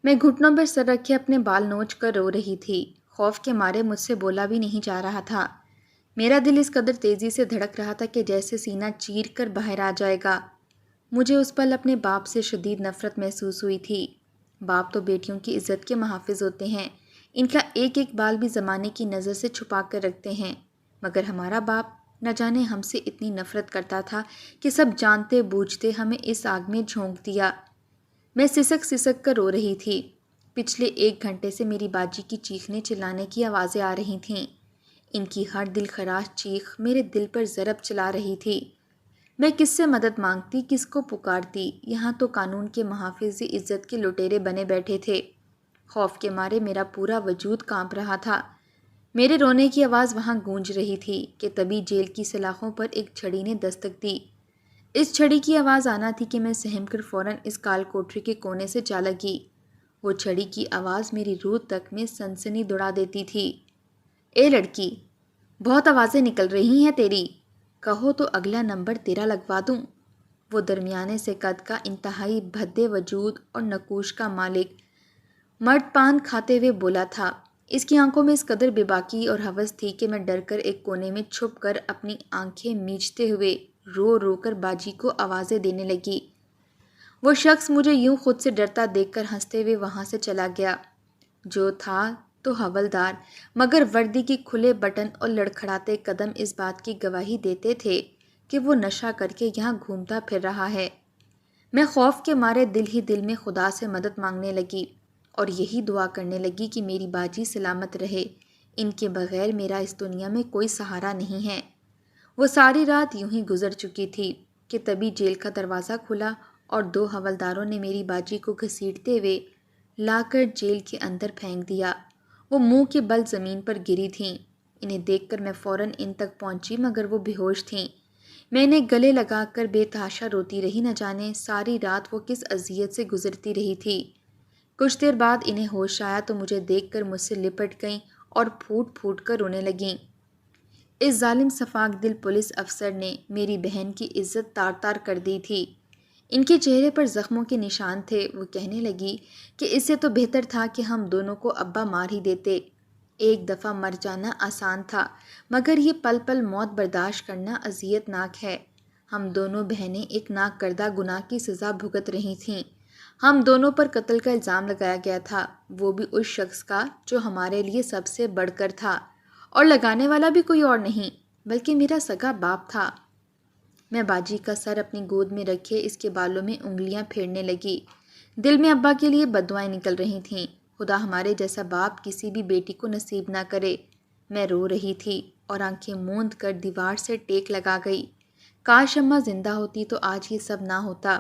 میں گھٹنوں پر سر رکھے اپنے بال نوچ کر رو رہی تھی۔ خوف کے مارے مجھ سے بولا بھی نہیں جا رہا تھا۔ میرا دل اس قدر تیزی سے دھڑک رہا تھا کہ جیسے سینہ چیر کر باہر آ جائے گا۔ مجھے اس پل اپنے باپ سے شدید نفرت محسوس ہوئی تھی۔ باپ تو بیٹیوں کی عزت کے محافظ ہوتے ہیں، ان کا ایک ایک بال بھی زمانے کی نظر سے چھپا کر رکھتے ہیں، مگر ہمارا باپ نہ جانے ہم سے اتنی نفرت کرتا تھا کہ سب جانتے بوجھتے ہمیں اس آگ میں جھونک دیا۔ میں سسک سسک کر رو رہی تھی۔ پچھلے 1 گھنٹے سے میری باجی کی چیخنے چلانے کی آوازیں آ رہی تھیں۔ ان کی ہر دل خراش چیخ میرے دل پر ضرب چلا رہی تھی۔ میں کس سے مدد مانگتی، کس کو پکارتی؟ یہاں تو قانون کے محافظ عزت کے لٹیرے بنے بیٹھے تھے۔ خوف کے مارے میرا پورا وجود کانپ رہا تھا۔ میرے رونے کی آواز وہاں گونج رہی تھی کہ تبھی جیل کی سلاخوں پر ایک چھڑی نے دستک دی۔ اس چھڑی کی آواز آنا تھی کہ میں سہم کر فوراً اس کال کوٹری کے کونے سے جا لگی۔ وہ چھڑی کی آواز میری روح تک میں سنسنی دوڑا دیتی تھی۔ اے لڑکی، بہت آوازیں نکل رہی ہیں تیری، کہو تو اگلا نمبر تیرا لگوا دوں۔ وہ درمیانے سے قد کا انتہائی بھدے وجود اور نقوش کا مالک مرد پان کھاتے ہوئے بولا تھا۔ اس کی آنکھوں میں اس قدر بے باکی اور ہوس تھی کہ میں ڈر کر ایک کونے میں چھپ کر اپنی آنکھیں میچتے ہوئے رو رو کر باجی کو آوازیں دینے لگی۔ وہ شخص مجھے یوں خود سے ڈرتا دیکھ کر ہنستے ہوئے وہاں سے چلا گیا۔ جو تھا تو حوالدار، مگر وردی کی کھلے بٹن اور لڑکھڑاتے قدم اس بات کی گواہی دیتے تھے کہ وہ نشہ کر کے یہاں گھومتا پھر رہا ہے۔ میں خوف کے مارے دل ہی دل میں خدا سے مدد مانگنے لگی اور یہی دعا کرنے لگی کہ میری باجی سلامت رہے، ان کے بغیر میرا اس دنیا میں کوئی سہارا نہیں ہے۔ وہ ساری رات یوں ہی گزر چکی تھی کہ تبھی جیل کا دروازہ کھلا اور 2 حوالداروں نے میری باجی کو گھسیٹتے ہوئے لا کر جیل کے اندر پھینک دیا۔ وہ منہ کے بل زمین پر گری تھیں۔ انہیں دیکھ کر میں فوراً ان تک پہنچی مگر وہ بے ہوش تھیں۔ میں انہیں گلے لگا کر بے تحاشا روتی رہی، نہ جانے ساری رات وہ کس اذیت سے گزرتی رہی تھی۔ کچھ دیر بعد انہیں ہوش آیا تو مجھے دیکھ کر مجھ سے لپٹ گئیں اور پھوٹ پھوٹ کر رونے لگیں۔ اس ظالم سفاک دل پولیس افسر نے میری بہن کی عزت تار تار کر دی تھی۔ ان کے چہرے پر زخموں کے نشان تھے۔ وہ کہنے لگی کہ اس سے تو بہتر تھا کہ ہم دونوں کو ابا مار ہی دیتے۔ ایک دفعہ مر جانا آسان تھا، مگر یہ پل پل موت برداشت کرنا اذیت ناک ہے۔ ہم دونوں بہنیں ایک ناکردہ گناہ کی سزا بھگت رہی تھیں۔ ہم دونوں پر قتل کا الزام لگایا گیا تھا، وہ بھی اس شخص کا جو ہمارے لیے سب سے بڑھ کر تھا، اور لگانے والا بھی کوئی اور نہیں بلکہ میرا سگا باپ تھا۔ میں باجی کا سر اپنی گود میں رکھے اس کے بالوں میں انگلیاں پھیرنے لگی۔ دل میں ابا کے لیے بددعائیں نکل رہی تھیں۔ خدا ہمارے جیسا باپ کسی بھی بیٹی کو نصیب نہ کرے۔ میں رو رہی تھی اور آنکھیں موند کر دیوار سے ٹیک لگا گئی۔ کاش اماں زندہ ہوتی تو آج یہ سب نہ ہوتا۔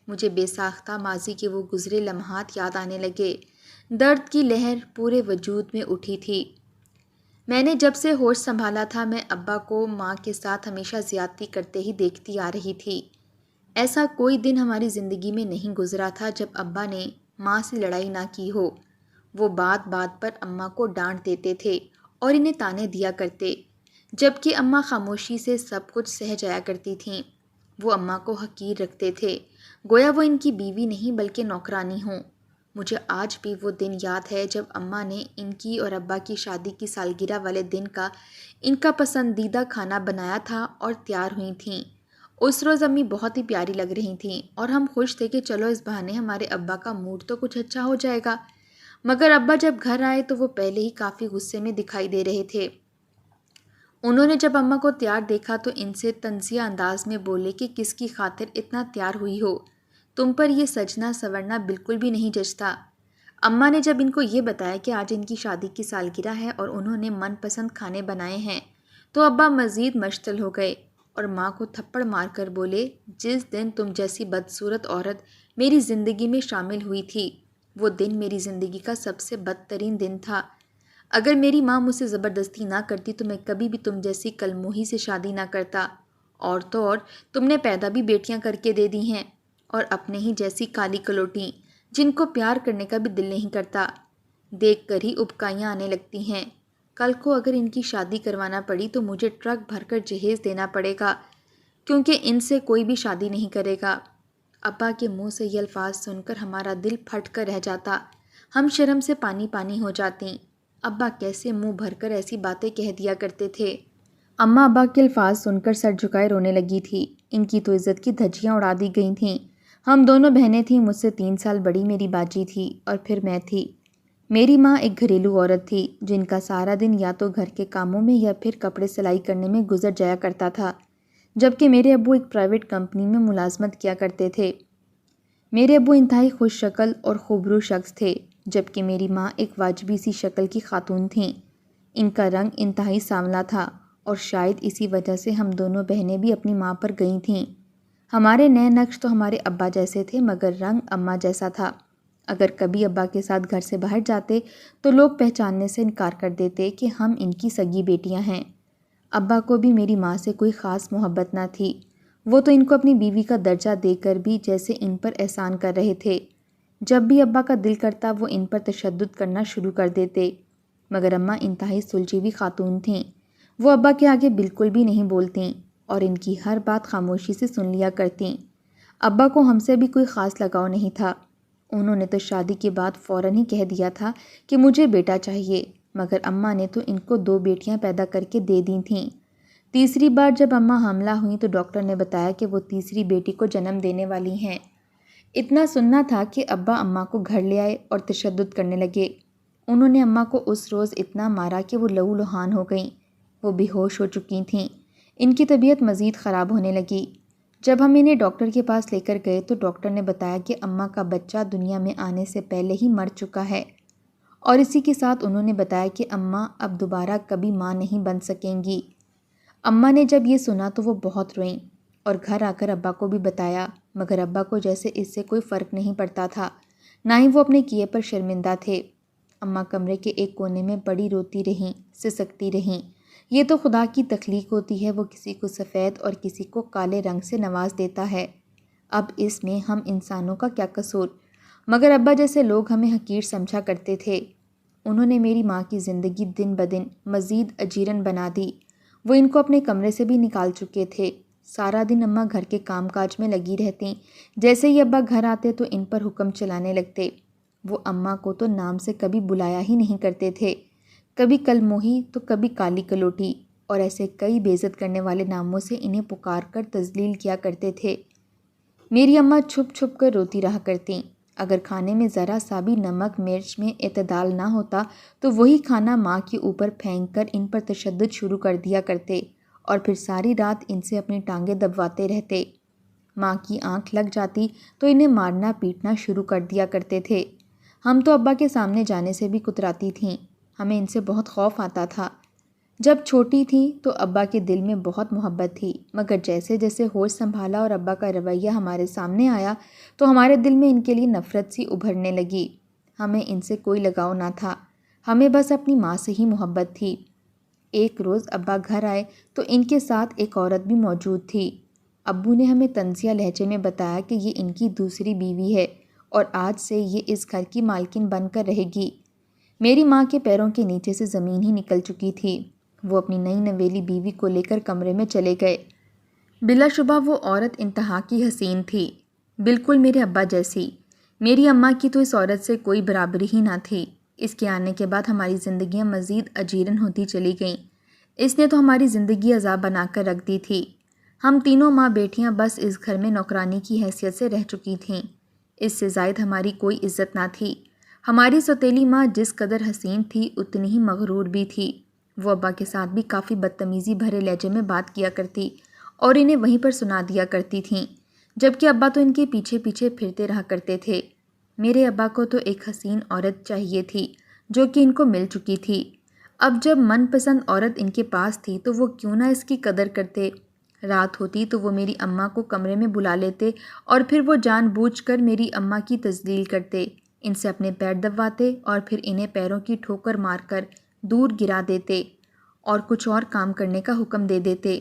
مجھے بے ساختہ ماضی کے وہ گزرے لمحات یاد آنے لگے۔ درد کی لہر پورے وجود میں اٹھی تھی۔ میں نے جب سے ہوش سنبھالا تھا میں ابا کو ماں کے ساتھ ہمیشہ زیادتی کرتے ہی دیکھتی آ رہی تھی۔ ایسا کوئی دن ہماری زندگی میں نہیں گزرا تھا جب ابا نے ماں سے لڑائی نہ کی ہو۔ وہ بات بات پر اماں کو ڈانٹ دیتے تھے اور انہیں تانے دیا کرتے، جبکہ اماں خاموشی سے سب کچھ سہ جایا کرتی تھیں۔ وہ اماں کو حقیر رکھتے تھے، گویا وہ ان کی بیوی نہیں بلکہ نوکرانی ہوں۔ مجھے آج بھی وہ دن یاد ہے جب اماں نے ان کی اور ابا کی شادی کی سالگرہ والے دن کا ان کا پسندیدہ کھانا بنایا تھا اور تیار ہوئی تھیں۔ اس روز امی بہت ہی پیاری لگ رہی تھیں اور ہم خوش تھے کہ چلو اس بہانے ہمارے ابا کا موڈ تو کچھ اچھا ہو جائے گا۔ مگر ابا جب گھر آئے تو وہ پہلے ہی کافی غصے میں دکھائی دے رہے تھے۔ انہوں نے جب اماں کو تیار دیکھا تو ان سے طنزیہ انداز میں بولے کہ کس کی خاطر اتنا تیار ہوئی ہو، تم پر یہ سجنا سورنا بالکل بھی نہیں جچتا۔ اماں نے جب ان کو یہ بتایا کہ آج ان کی شادی کی سالگرہ ہے اور انہوں نے من پسند کھانے بنائے ہیں تو ابا مزید مشتعل ہو گئے اور ماں کو تھپڑ مار کر بولے، جس دن تم جیسی بدصورت عورت میری زندگی میں شامل ہوئی تھی وہ دن میری زندگی کا سب سے بدترین دن تھا۔ اگر میری ماں مجھ سے زبردستی نہ کرتی تو میں کبھی بھی تم جیسی کلموہی سے شادی نہ کرتا، اور تو اور تم نے پیدا بھی بیٹیاں کر کے دے دی ہیں، اور اپنے ہی جیسی کالی کلوٹی جن کو پیار کرنے کا بھی دل نہیں کرتا، دیکھ کر ہی ابکائیاں آنے لگتی ہیں۔ کل کو اگر ان کی شادی کروانا پڑی تو مجھے ٹرک بھر کر جہیز دینا پڑے گا، کیونکہ ان سے کوئی بھی شادی نہیں کرے گا۔ ابا کے منہ سے یہ الفاظ سن کر ہمارا دل پھٹ کر رہ جاتا۔ ہم شرم سے پانی پانی ہو جاتے۔ ابا کیسے منہ بھر کر ایسی باتیں کہہ دیا کرتے تھے۔ اماں ابا کے الفاظ سن کر سر جھکائے رونے لگی تھی۔ ان کی تو عزت کی دھجیاں اڑا دی گئی تھیں۔ ہم دونوں بہنیں تھیں، مجھ سے 3 سال بڑی میری باجی تھی اور پھر میں تھی۔ میری ماں ایک گھریلو عورت تھی جن کا سارا دن یا تو گھر کے کاموں میں یا پھر کپڑے سلائی کرنے میں گزر جایا کرتا تھا، جبکہ میرے ابو ایک پرائیویٹ کمپنی میں ملازمت کیا کرتے تھے۔ میرے ابو انتہائی خوش شکل اور خوبرو شخص تھے، جبکہ میری ماں ایک واجبی سی شکل کی خاتون تھیں۔ ان کا رنگ انتہائی سانولا تھا اور شاید اسی وجہ سے ہم دونوں بہنیں بھی اپنی ماں پر گئی تھیں۔ ہمارے نئے نقش تو ہمارے ابا جیسے تھے مگر رنگ اماں جیسا تھا۔ اگر کبھی ابا کے ساتھ گھر سے باہر جاتے تو لوگ پہچاننے سے انکار کر دیتے کہ ہم ان کی سگی بیٹیاں ہیں۔ ابا کو بھی میری ماں سے کوئی خاص محبت نہ تھی۔ وہ تو ان کو اپنی بیوی کا درجہ دے کر بھی جیسے ان پر احسان کر رہے تھے۔ جب بھی ابا کا دل کرتا وہ ان پر تشدد کرنا شروع کر دیتے، مگر اماں انتہائی سلجھی ہوئی خاتون تھیں۔ وہ ابا کے آگے بالکل بھی نہیں بولتیں اور ان کی ہر بات خاموشی سے سن لیا کرتیں۔ ابا کو ہم سے بھی کوئی خاص لگاؤ نہیں تھا۔ انہوں نے تو شادی کے بعد فوراً ہی کہہ دیا تھا کہ مجھے بیٹا چاہیے، مگر اماں نے تو ان کو 2 بیٹیاں پیدا کر کے دے دی تھیں۔ تیسری بار جب اماں حاملہ ہوئیں تو ڈاکٹر نے بتایا کہ وہ تیسری بیٹی کو جنم دینے والی ہیں۔ اتنا سننا تھا کہ ابا اماں کو گھر لے آئے اور تشدد کرنے لگے۔ انہوں نے اماں کو اس روز اتنا مارا کہ وہ لہو لہان ہو گئیں۔ وہ بے ہوش ہو چکی تھیں۔ ان کی طبیعت مزید خراب ہونے لگی۔ جب ہم انہیں ڈاکٹر کے پاس لے کر گئے تو ڈاکٹر نے بتایا کہ اماں کا بچہ دنیا میں آنے سے پہلے ہی مر چکا ہے، اور اسی کے ساتھ انہوں نے بتایا کہ اماں اب دوبارہ کبھی ماں نہیں بن سکیں گی۔ اماں نے جب یہ سنا تو وہ بہت روئیں اور گھر آ کر ابا کو بھی بتایا، مگر ابا کو جیسے اس سے کوئی فرق نہیں پڑتا تھا، نہ ہی وہ اپنے کیے پر شرمندہ تھے۔ اماں کمرے کے ایک کونے میں پڑی روتی رہیں، سسکتی رہیں۔ یہ تو خدا کی تخلیق ہوتی ہے، وہ کسی کو سفید اور کسی کو کالے رنگ سے نواز دیتا ہے۔ اب اس میں ہم انسانوں کا کیا قصور؟ مگر ابا جیسے لوگ ہمیں حقیر سمجھا کرتے تھے۔ انہوں نے میری ماں کی زندگی دن بدن مزید اجیرن بنا دی۔ وہ ان کو اپنے کمرے سے بھی نکال چکے تھے۔ سارا دن اماں گھر کے کام کاج میں لگی رہتیں۔ جیسے ہی ابا گھر آتے تو ان پر حکم چلانے لگتے۔ وہ اماں کو تو نام سے کبھی بلایا ہی نہیں کرتے تھے، کبھی کل موہی تو کبھی کالی کلوٹی، اور ایسے کئی بے عزت کرنے والے ناموں سے انہیں پکار کر تذلیل کیا کرتے تھے۔ میری اماں چھپ چھپ کر روتی رہا کرتیں۔ اگر کھانے میں ذرا سا بھی نمک مرچ میں اعتدال نہ ہوتا تو وہی کھانا ماں کے اوپر پھینک کر ان پر تشدد شروع کر دیا کرتے اور پھر ساری رات ان سے اپنی ٹانگیں دبواتے رہتے۔ ماں کی آنکھ لگ جاتی تو انہیں مارنا پیٹنا شروع کر دیا کرتے تھے۔ ہم تو ابا کے سامنے جانے سے بھی کتراتی تھیں، ہمیں ان سے بہت خوف آتا تھا۔ جب چھوٹی تھیں تو ابا کے دل میں بہت محبت تھی، مگر جیسے جیسے ہوش سنبھالا اور ابا کا رویہ ہمارے سامنے آیا تو ہمارے دل میں ان کے لیے نفرت سی ابھرنے لگی۔ ہمیں ان سے کوئی لگاؤ نہ تھا، ہمیں بس اپنی ماں سے ہی محبت تھی۔ ایک روز ابا گھر آئے تو ان کے ساتھ ایک عورت بھی موجود تھی۔ ابو نے ہمیں طنزیہ لہجے میں بتایا کہ یہ ان کی دوسری بیوی ہے اور آج سے یہ اس گھر کی مالکن بن کر رہے گی۔ میری ماں کے پیروں کے نیچے سے زمین ہی نکل چکی تھی۔ وہ اپنی نئی نویلی بیوی کو لے کر کمرے میں چلے گئے۔ بلا شبہ وہ عورت انتہا کی حسین تھی، بالکل میرے ابا جیسی۔ میری اماں کی تو اس عورت سے کوئی برابری ہی نہ تھی۔ اس کے آنے کے بعد ہماری زندگیاں مزید اجیرن ہوتی چلی گئیں۔ اس نے تو ہماری زندگی عذاب بنا کر رکھ دی تھی۔ ہم تینوں ماں بیٹیاں بس اس گھر میں نوکرانی کی حیثیت سے رہ چکی تھیں۔ اس سے زائد ہماری کوئی عزت نہ تھی۔ ہماری سوتیلی ماں جس قدر حسین تھی اتنی ہی مغرور بھی تھی۔ وہ ابا کے ساتھ بھی کافی بدتمیزی بھرے لہجے میں بات کیا کرتی اور انہیں وہیں پر سنا دیا کرتی تھیں، جبکہ ابا تو ان کے پیچھے پیچھے پھرتے رہا کرتے تھے۔ میرے ابا کو تو ایک حسین عورت چاہیے تھی جو کہ ان کو مل چکی تھی۔ اب جب من پسند عورت ان کے پاس تھی تو وہ کیوں نہ اس کی قدر کرتے۔ رات ہوتی تو وہ میری اماں کو کمرے میں بلا لیتے اور پھر وہ جان بوجھ کر میری اماں کی تذلیل کرتے، ان سے اپنے پیر دبواتے اور پھر انہیں پیروں کی ٹھوکر مار کر دور گرا دیتے اور کچھ اور کام کرنے کا حکم دے دیتے۔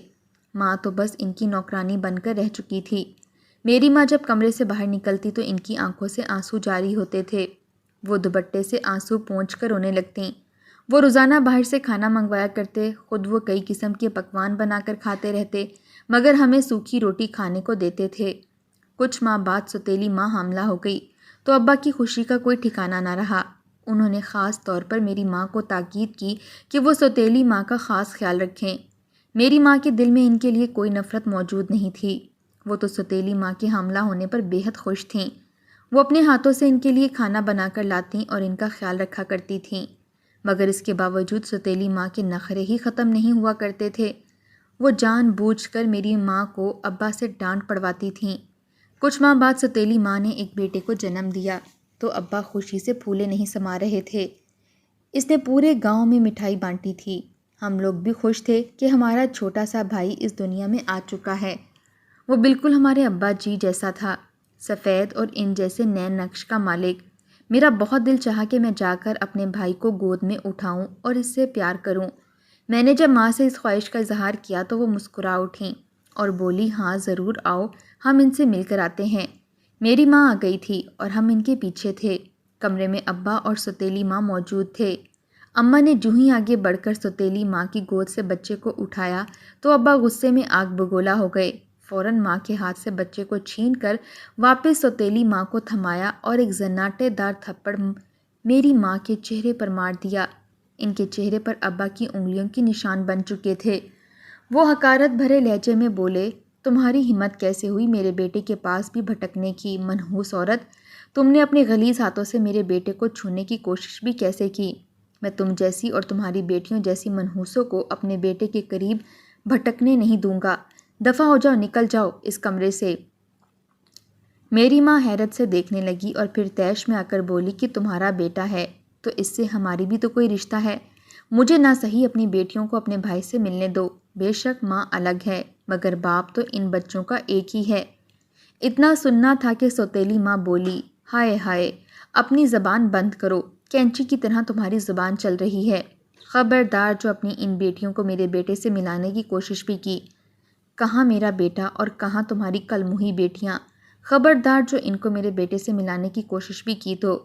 ماں تو بس ان کی نوکرانی بن کر رہ چکی تھی۔ میری ماں جب کمرے سے باہر نکلتی تو ان کی آنکھوں سے آنسو جاری ہوتے تھے۔ وہ دوپٹے سے آنسو پونچھ کر رونے لگتیں۔ وہ روزانہ باہر سے کھانا منگوایا کرتے، خود وہ کئی قسم کے پکوان بنا کر کھاتے رہتے، مگر ہمیں سوکھی روٹی کھانے کو دیتے تھے۔ کچھ ماہ بعد سوتیلی ماں حاملہ ہو گئی تو ابا کی خوشی کا کوئی ٹھکانہ نہ رہا۔ انہوں نے خاص طور پر میری ماں کو تاکید کی کہ وہ سوتیلی ماں کا خاص خیال رکھیں۔ میری ماں کے دل میں ان کے لیے کوئی نفرت موجود نہیں تھی۔ وہ تو سوتیلی ماں کے حاملہ ہونے پر بے حد خوش تھیں۔ وہ اپنے ہاتھوں سے ان کے لیے کھانا بنا کر لاتی اور ان کا خیال رکھا کرتی تھیں، مگر اس کے باوجود سوتیلی ماں کے نخرے ہی ختم نہیں ہوا کرتے تھے۔ وہ جان بوجھ کر میری ماں کو ابا سے ڈانٹ پڑواتی تھیں۔ کچھ ماہ بعد سوتیلی ماں نے ایک بیٹے کو جنم دیا تو ابا خوشی سے پھولے نہیں سما رہے تھے۔ اس نے پورے گاؤں میں مٹھائی بانٹی تھی۔ ہم لوگ بھی خوش تھے کہ ہمارا چھوٹا سا بھائی اس دنیا میں آ چکا ہے۔ وہ بالکل ہمارے ابا جی جیسا تھا، سفید اور ان جیسے نئے نقش کا مالک۔ میرا بہت دل چاہا کہ میں جا کر اپنے بھائی کو گود میں اٹھاؤں اور اس سے پیار کروں۔ میں نے جب ماں سے اس خواہش کا اظہار کیا تو وہ مسکرا اٹھیں اور بولی، ہاں ضرور آؤ، ہم ان سے مل کر آتے ہیں۔ میری ماں آ گئی تھی اور ہم ان کے پیچھے تھے۔ کمرے میں ابا اور سوتیلی ماں موجود تھے۔ اماں نے جو ہی آگے بڑھ کر سوتیلی ماں کی گود سے بچے کو اٹھایا تو ابا غصے میں آگ بگولا ہو گئے۔ فوراً ماں کے ہاتھ سے بچے کو چھین کر واپس سوتیلی ماں کو تھمایا اور ایک زناٹے دار تھپڑ میری ماں کے چہرے پر مار دیا۔ ان کے چہرے پر ابا کی انگلیوں کے نشان بن چکے تھے۔ وہ حقارت بھرے لہجے میں بولے، تمہاری ہمت کیسے ہوئی میرے بیٹے کے پاس بھی بھٹکنے کی، منحوس عورت! تم نے اپنے غلیظ ہاتھوں سے میرے بیٹے کو چھونے کی کوشش بھی کیسے کی؟ میں تم جیسی اور تمہاری بیٹیوں جیسی منحوسوں کو اپنے بیٹے کے قریب بھٹکنے نہیں دوں گا۔ دفع ہو جاؤ، نکل جاؤ اس کمرے سے۔ میری ماں حیرت سے دیکھنے لگی اور پھر طیش میں آ کر بولی کہ تمہارا بیٹا ہے تو اس سے ہماری بھی تو کوئی رشتہ ہے۔ مجھے نہ صحیح اپنی بیٹیوں کو اپنے بھائی سے ملنے دو۔ بے شک ماں الگ ہے مگر باپ تو ان بچوں کا ایک ہی ہے۔ اتنا سننا تھا کہ سوتیلی ماں بولی، ہائے ہائے، اپنی زبان بند کرو، کینچی کی طرح تمہاری زبان چل رہی ہے۔ خبردار جو اپنی ان بیٹیوں کو میرے بیٹے سے ملانے کی کوشش بھی کی۔ کہاں میرا بیٹا اور کہاں تمہاری کلموہی بیٹیاں؟ خبردار جو ان کو میرے بیٹے سے ملانے کی کوشش بھی کی تو۔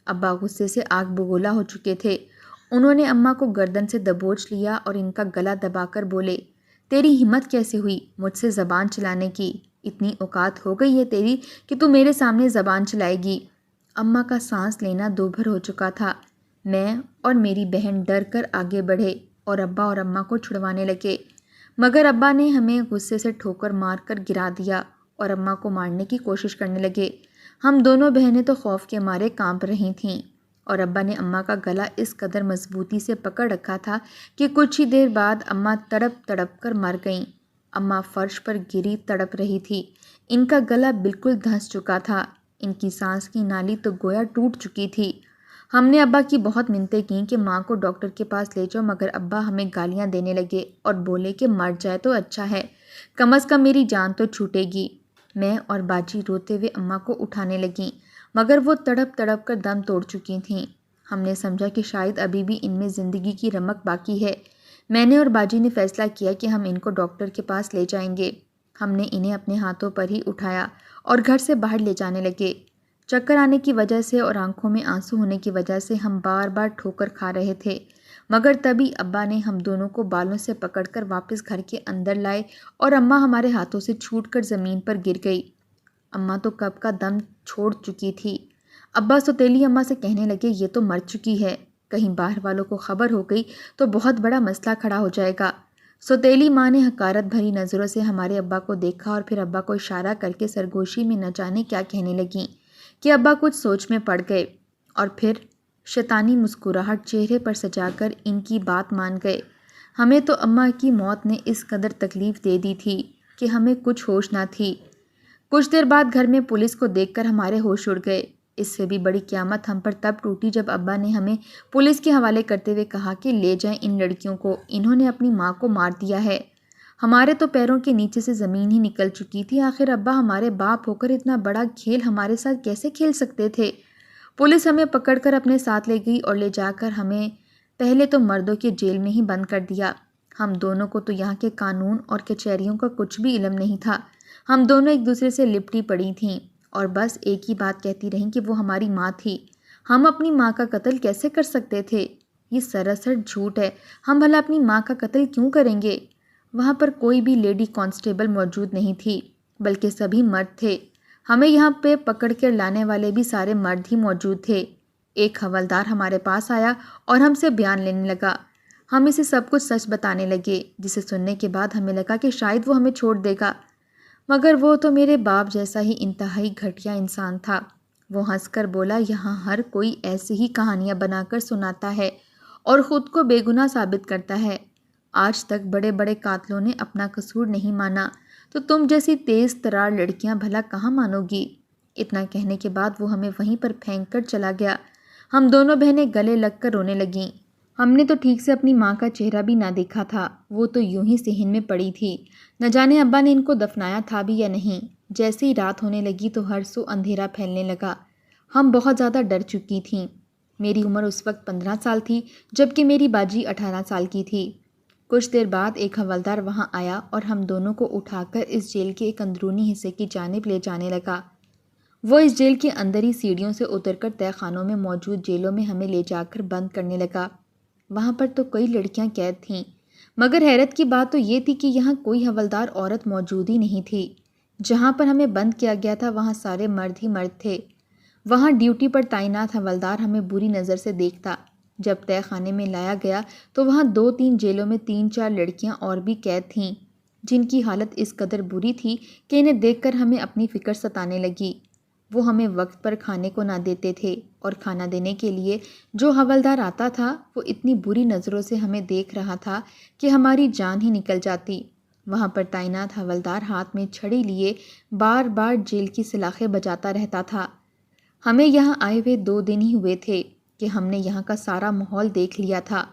ابا غصے سے آگ بگولا ہو چکے تھے۔ انہوں نے اماں کو گردن سے دبوچ لیا اور ان کا گلا دبا کر بولے، تیری ہمت کیسے ہوئی مجھ سے زبان چلانے کی؟ اتنی اوقات ہو گئی ہے تیری کہ تو میرے سامنے زبان چلائے گی؟ اماں کا سانس لینا دوبھر ہو چکا تھا۔ میں اور میری بہن ڈر کر آگے بڑھے اور ابا اور اماں کو چھڑوانے لگے، مگر ابا نے ہمیں غصے سے ٹھوکر مار کر گرا دیا اور اماں کو مارنے کی کوشش کرنے لگے۔ ہم دونوں بہنیں تو خوف کے مارے کانپ رہی تھیں اور ابا نے اماں کا گلا اس قدر مضبوطی سے پکڑ رکھا تھا کہ کچھ ہی دیر بعد اماں تڑپ تڑپ کر مر گئیں۔ اماں فرش پر گری تڑپ رہی تھی۔ ان کا گلا بالکل دھنس چکا تھا۔ ان کی سانس کی نالی تو گویا ٹوٹ چکی تھی۔ ہم نے ابا کی بہت منتیں کیں کہ ماں کو ڈاکٹر کے پاس لے جاؤ، مگر ابا ہمیں گالیاں دینے لگے اور بولے کہ مر جائے تو اچھا ہے، کم از کم میری جان تو چھوٹے گی۔ میں اور باجی روتے ہوئے اماں کو اٹھانے لگیں، مگر وہ تڑپ تڑپ کر دم توڑ چکی تھیں۔ ہم نے سمجھا کہ شاید ابھی بھی ان میں زندگی کی رمق باقی ہے۔ میں نے اور باجی نے فیصلہ کیا کہ ہم ان کو ڈاکٹر کے پاس لے جائیں گے۔ ہم نے انہیں اپنے ہاتھوں پر ہی اٹھایا اور گھر سے باہر لے جانے لگے۔ چکر آنے کی وجہ سے اور آنکھوں میں آنسو ہونے کی وجہ سے ہم بار بار ٹھوکر کھا رہے تھے، مگر تبھی ابا نے ہم دونوں کو بالوں سے پکڑ کر واپس گھر کے اندر لائے اور اماں ہمارے ہاتھوں سے چھوٹ کر زمین پر گر گئی۔ اماں تو کب کا دم چھوڑ چکی تھی۔ ابا سوتیلی اماں سے کہنے لگے، یہ تو مر چکی ہے، کہیں باہر والوں کو خبر ہو گئی تو بہت بڑا مسئلہ کھڑا ہو جائے گا۔ سوتیلی ماں نے حقارت بھری نظروں سے ہمارے ابا کو دیکھا اور پھر ابا کو اشارہ کر کے سرگوشی میں نہ جانے کیا کہنے لگیں کہ ابا کچھ سوچ میں پڑ گئے اور پھر شیطانی مسکراہٹ چہرے پر سجا کر ان کی بات مان گئے۔ ہمیں تو اماں کی موت نے اس قدر تکلیف دے دی تھی کہ ہمیں کچھ ہوش نہ تھی۔ کچھ دیر بعد گھر میں پولیس کو دیکھ کر ہمارے ہوش اڑ گئے۔ اس سے بھی بڑی قیامت ہم پر تب ٹوٹی جب ابا نے ہمیں پولیس کے حوالے کرتے ہوئے کہا کہ لے جائیں ان لڑکیوں کو، انہوں نے اپنی ماں کو مار دیا ہے۔ ہمارے تو پیروں کے نیچے سے زمین ہی نکل چکی تھی۔ آخر ابا ہمارے باپ ہو کر اتنا بڑا کھیل ہمارے ساتھ کیسے کھیل سکتے تھے؟ پولیس ہمیں پکڑ کر اپنے ساتھ لے گئی اور لے جا کر ہمیں پہلے تو مردوں کے جیل میں ہی بند کر دیا۔ ہم دونوں کو تو یہاں کے قانون اور کچہریوں کا کچھ بھی علم نہیں تھا۔ ہم دونوں ایک دوسرے سے لپٹی پڑی تھیں اور بس ایک ہی بات کہتی رہیں کہ وہ ہماری ماں تھی۔ ہم اپنی ماں کا قتل کیسے کر سکتے تھے؟ یہ سراسر جھوٹ ہے، ہم بھلا اپنی ماں کا قتل کیوں کریں گے؟ وہاں پر کوئی بھی لیڈی کانسٹیبل موجود نہیں تھی، بلکہ سبھی مرد تھے۔ ہمیں یہاں پہ پکڑ کر لانے والے بھی سارے مرد ہی موجود تھے۔ ایک حوالدار ہمارے پاس آیا اور ہم سے بیان لینے لگا۔ ہم اسے سب کچھ سچ بتانے لگے، جسے سننے کے بعد ہمیں لگا کہ شاید وہ ہمیں چھوڑ دے گا، مگر وہ تو میرے باپ جیسا ہی انتہائی گھٹیا انسان تھا۔ وہ ہنس کر بولا، یہاں ہر کوئی ایسی ہی کہانیاں بنا کر سناتا ہے اور خود کو بے گناہ ثابت کرتا ہے۔ آج تک بڑے بڑے قاتلوں نے اپنا قصور نہیں مانا، تو تم جیسی تیز ترار لڑکیاں بھلا کہاں مانو گی؟ اتنا کہنے کے بعد وہ ہمیں وہیں پر پھینک کر چلا گیا۔ ہم دونوں بہنیں گلے لگ کر رونے لگیں۔ ہم نے تو ٹھیک سے اپنی ماں کا چہرہ بھی نہ دیکھا تھا، وہ تو یوں ہی صحن میں پڑی تھی۔ نہ جانے ابا نے ان کو دفنایا تھا بھی یا نہیں۔ جیسے ہی رات ہونے لگی تو ہر سو اندھیرا پھیلنے لگا۔ ہم بہت زیادہ ڈر چکی تھیں۔ میری عمر اس وقت 15 سال تھی، جبکہ میری باجی 18 سال کی تھی۔ کچھ دیر بعد ایک حوالدار وہاں آیا اور ہم دونوں کو اٹھا کر اس جیل کے ایک اندرونی حصے کی جانب لے جانے لگا۔ وہ اس جیل کے اندر ہی سیڑھیوں سے اتر کر تہہ خانوں میں موجود جیلوں میں ہمیں لے جا کر بند کرنے لگا۔ وہاں پر تو کئی لڑکیاں قید تھیں، مگر حیرت کی بات تو یہ تھی کہ یہاں کوئی حوالدار عورت موجود ہی نہیں تھی۔ جہاں پر ہمیں بند کیا گیا تھا وہاں سارے مرد ہی مرد تھے۔ وہاں ڈیوٹی پر تعینات حوالدار ہمیں بری نظر سے دیکھتا۔ جب تہہ خانے میں لایا گیا تو وہاں 2-3 جیلوں میں 3-4 لڑکیاں اور بھی قید تھیں، جن کی حالت اس قدر بری تھی کہ انہیں دیکھ کر ہمیں اپنی فکر ستانے لگی۔ وہ ہمیں وقت پر کھانے کو نہ دیتے تھے، اور کھانا دینے کے لیے جو حوالدار آتا تھا وہ اتنی بری نظروں سے ہمیں دیکھ رہا تھا کہ ہماری جان ہی نکل جاتی۔ وہاں پر تعینات حوالدار ہاتھ میں چھڑی لیے بار بار جیل کی سلاخیں بجاتا رہتا تھا۔ ہمیں یہاں آئے ہوئے 2 دن ہی ہوئے تھے کہ ہم نے یہاں کا سارا ماحول دیکھ لیا تھا۔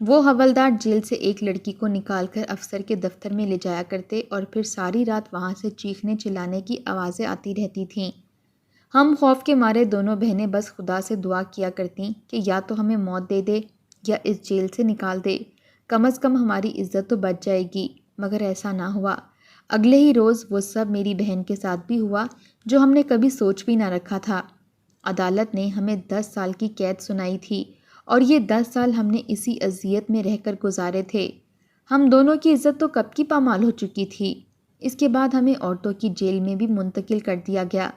وہ حوالدار جیل سے ایک لڑکی کو نکال کر افسر کے دفتر میں لے جایا کرتے اور پھر ساری رات وہاں سے چیخنے چلانے کی آوازیں آتی رہتی تھیں۔ ہم خوف کے مارے دونوں بہنیں بس خدا سے دعا کیا کرتیں کہ یا تو ہمیں موت دے دے یا اس جیل سے نکال دے، کم از کم ہماری عزت تو بچ جائے گی، مگر ایسا نہ ہوا۔ اگلے ہی روز وہ سب میری بہن کے ساتھ بھی ہوا جو ہم نے کبھی سوچ بھی نہ رکھا تھا۔ عدالت نے ہمیں 10 سال کی قید سنائی تھی، اور یہ 10 سال ہم نے اسی اذیت میں رہ کر گزارے تھے۔ ہم دونوں کی عزت تو کب کی پامال ہو چکی تھی۔ اس کے بعد ہمیں عورتوں کی جیل میں بھی منتقل کر دیا گیا،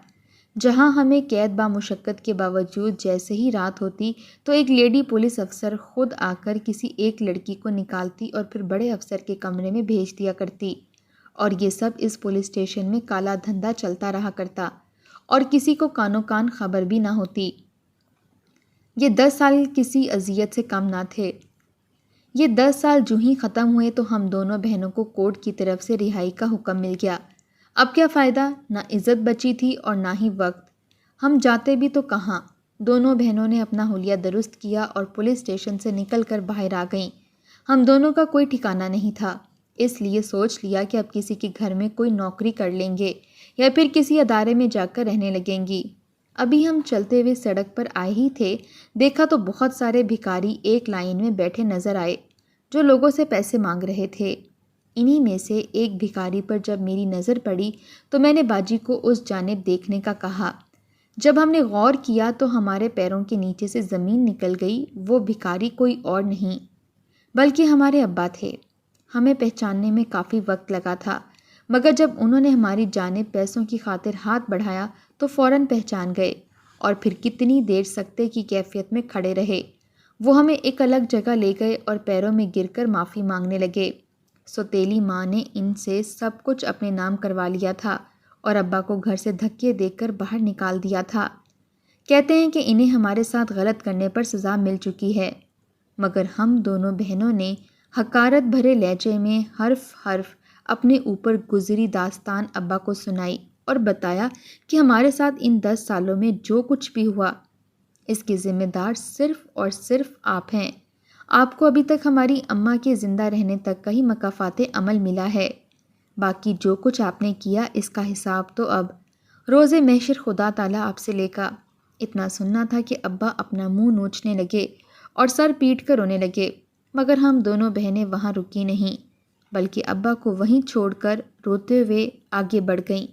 جہاں ہمیں قید بامشقت کے باوجود جیسے ہی رات ہوتی تو ایک لیڈی پولیس افسر خود آ کر کسی ایک لڑکی کو نکالتی اور پھر بڑے افسر کے کمرے میں بھیج دیا کرتی، اور یہ سب اس پولیس اسٹیشن میں کالا دھندا چلتا رہا کرتا اور کسی کو کانوں کان خبر بھی نہ ہوتی۔ یہ 10 سال کسی اذیت سے کم نہ تھے۔ یہ 10 سال جو ہی ختم ہوئے تو ہم دونوں بہنوں کو کورٹ کی طرف سے رہائی کا حکم مل گیا۔ اب کیا فائدہ، نہ عزت بچی تھی اور نہ ہی وقت۔ ہم جاتے بھی تو کہاں؟ دونوں بہنوں نے اپنا حلیہ درست کیا اور پولیس اسٹیشن سے نکل کر باہر آ گئیں۔ ہم دونوں کا کوئی ٹھکانہ نہیں تھا، اس لیے سوچ لیا کہ اب کسی کے گھر میں کوئی نوکری کر لیں گے یا پھر کسی ادارے میں جا کر رہنے لگیں گی۔ ابھی ہم چلتے ہوئے سڑک پر آئے ہی تھے، دیکھا تو بہت سارے بھکاری ایک لائن میں بیٹھے نظر آئے جو لوگوں سے پیسے مانگ رہے تھے۔ انہی میں سے ایک بھکاری پر جب میری نظر پڑی تو میں نے باجی کو اس جانب دیکھنے کا کہا۔ جب ہم نے غور کیا تو ہمارے پیروں کے نیچے سے زمین نکل گئی۔ وہ بھکاری کوئی اور نہیں بلکہ ہمارے ابا تھے۔ ہمیں پہچاننے میں کافی وقت لگا تھا، مگر جب انہوں نے ہماری جانب پیسوں کی خاطر ہاتھ بڑھایا تو فوراً پہچان گئے، اور پھر کتنی دیر سکتے کی کیفیت میں کھڑے رہے۔ وہ ہمیں ایک الگ جگہ لے گئے اور پیروں میں گر کر معافی مانگنے لگے۔ سوتیلی ماں نے ان سے سب کچھ اپنے نام کروا لیا تھا اور ابا کو گھر سے دھکے دے کر باہر نکال دیا تھا۔ کہتے ہیں کہ انہیں ہمارے ساتھ غلط کرنے پر سزا مل چکی ہے، مگر ہم دونوں بہنوں نے حقارت بھرے لہجے میں حرف حرف اپنے اوپر گزری داستان ابا کو سنائی اور بتایا کہ ہمارے ساتھ ان 10 سالوں میں جو کچھ بھی ہوا اس کے ذمہ دار صرف اور صرف آپ ہیں۔ آپ کو ابھی تک ہماری اماں کے زندہ رہنے تک کا ہی مکافات عمل ملا ہے، باقی جو کچھ آپ نے کیا اس کا حساب تو اب روز محشر خدا تعالیٰ آپ سے لے گا۔ اتنا سننا تھا کہ ابا اپنا منہ نوچنے لگے اور سر پیٹ کر رونے لگے، مگر ہم دونوں بہنیں وہاں رکی نہیں، بلکہ ابا کو وہیں چھوڑ کر روتے ہوئے آگے بڑھ گئیں۔